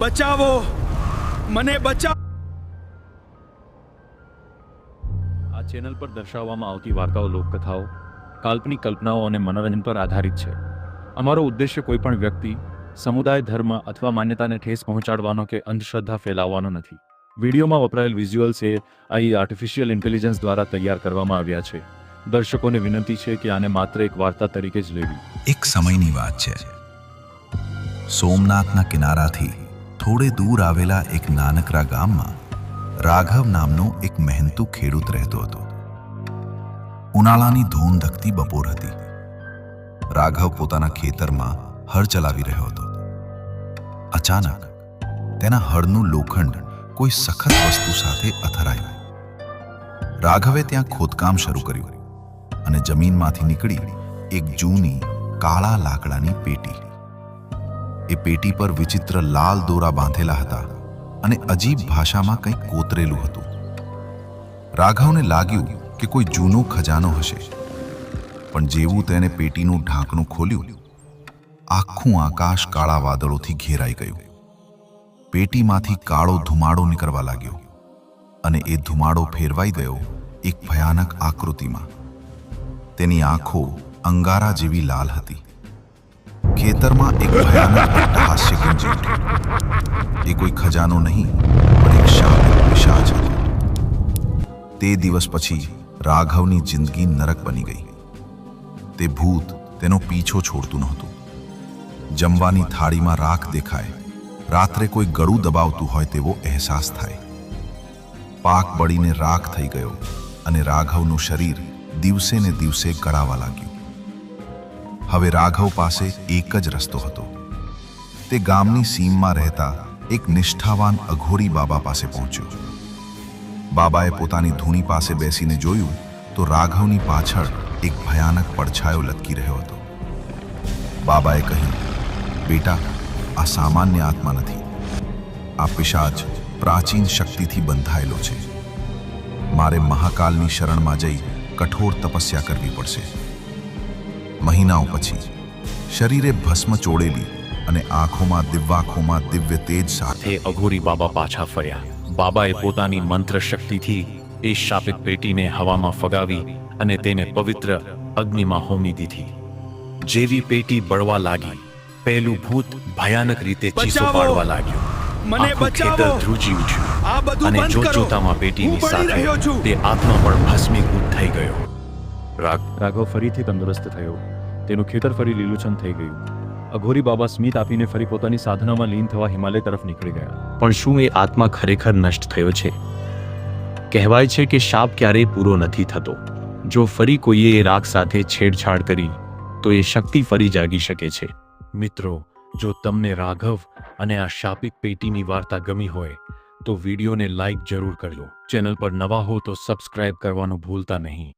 બચાવો, મને બચાવો। આ ચેનલ પર દર્શાવવામાં આવતી વાર્તાઓ લોકકથાઓ કાલ્પનિક કલ્પનાઓ અને મનોરંજન પર આધારિત છે। અમારો ઉદ્દેશ્ય કોઈ પણ વ્યક્તિ, સમુદાય, ધર્મ અથવા માન્યતાને ઠેસ પહોંચાડવાનો કે અંધશ્રદ્ધા ફેલાવવાનો નથી। વિડીયોમાં વપરાયેલ વિઝ્યુઅલ્સ અહીં આર્ટિફિશિયલ ઇન્ટેલિજન્સ દ્વારા તૈયાર કરવામાં આવ્યા છે। દર્શકોને વિનંતી છે કે આને માત્ર એક વાર્તા તરીકે જ લેવી। એક સમયની વાત છે। સોમનાથના કિનારાથી થોડે દૂર આવેલા એક નાનકડા ગામમાં રાઘવ નામનો એક મહેનતુ ખેડૂત રહેતો હતો। ઉનાળાની ધૂંધકતી બપોર હતી। રાઘવ પોતાના ખેતરમાં હળ ચલાવી રહ્યો હતો। અચાનક તેના હળનું લોખંડ કોઈ સખત વસ્તુ સાથે અથડાયું। રાઘવે ત્યાં ખોદકામ શરૂ કર્યું અને જમીનમાંથી નીકળી એક જૂની કાળા લાકડાની પેટી। એ પેટી પર વિચિત્ર લાલ દોરા બાંધેલા હતા અને અજીબ ભાષામાં કંઈક કોતરેલું હતું। રાઘવને લાગ્યું કે કોઈ જૂનો ખજાનો હશે, પણ જેવું તેને પેટીનું ઢાંકણું ખોલ્યું, આખું આકાશ કાળા વાદળોથી ઘેરાઈ ગયું। પેટીમાંથી કાળો ધુમાડો નીકળવા લાગ્યો અને એ ધુમાડો ફેરવાઈ ગયો એક ભયાનક આકૃતિમાં। તેની આંખો અંગારા જેવી લાલ હતી। ખેતરમાં એક ભયાનક હાસ્ય ગુંજી ઉઠ્યું। એ કોઈ ખજાનો નહીં, પણ એક શાપિત પિશાચ હતો। તે દિવસ પછી રાઘવની જિંદગી નરક બની ગઈ। તે ભૂત તેનો પીછો છોડતું નહોતું। જમવાની થાળીમાં રાખ દેખાય, રાત્રે કોઈ ગળું દબાવતું હોય તેવો અહેસાસ થાય। પાક બળીને રાખ થઈ ગયો અને રાઘવનું શરીર દિવસે ને દિવસે કળાવા લાગ્યું। હવે રાઘવ પાસે એક જ રસ્તો હતો। તે ગામની સીમમાં રહેતા એક નિષ્ઠાવાન અઘોરી બાબા પાસે પહોંચ્યો। બાબાએ પોતાની ધૂણી પાસે બેસીને જોયું તો રાઘવની પાછળ એક ભયાનક પડછાયો લટકી રહ્યો હતો। બાબાએ કહ્યું, બેટા, આ સામાન્ય આત્મા નથી। આ પિશાચ પ્રાચીન શક્તિથી બંધાયેલો છે। મારે મહાકાલની શરણમાં જઈ કઠોર તપસ્યા કરવી પડશે। મહિનાઓ પછી શરીરે ભસ્મ ચોળેલી અને આંખોમાં દિવ્ય તેજ સાથે અઘોરી બાબા પાછા ફર્યા। બાબાએ પોતાની મંત્ર શક્તિથી એ શાપિત પેટીને હવામાં ફગાવી અને તેને પવિત્ર અગ્નિમાં હોમી દીધી। જેવી પેટી બળવા લાગી, પહેલું ભૂત ભયાનક રીતે ચીસો પાડવા લાગ્યું। આખું ખેતર ધ્રુજી ઉઠ્યું અને જોતજોતામાં પેટીની સાથે તે આત્મા પણ ભસ્મીભૂત થઈ ગયો। રાઘવ ફરીથી તંદુરસ્ત થયો। તેનું ખેતર ફરી લીલુંછમ થઈ ગયું। અઘોરી બાબા સ્મિત આપીને ફરી પોતાની સાધનામાં લીન થવા હિમાલય તરફ નીકળી ગયા। પણ શું એ આત્મા ખરેખર નષ્ટ થયો છે? કહેવાય છે કે શાપ ક્યારેય પૂરો નથી થતો। જો ફરી કોઈએ એ રાગ સાથે છેડછાડ કરી તો એ શક્તિ ફરી જાગી શકે છે। મિત્રો, જો તમને રાઘવ અને આ શાપિત પેટીની વાર્તા ગમી હોય તો વિડીયોને લાઈક જરૂર કરજો। ચેનલ પર નવા હો તો સબસ્ક્રાઇબ કરવાનું ભૂલતા નહીં।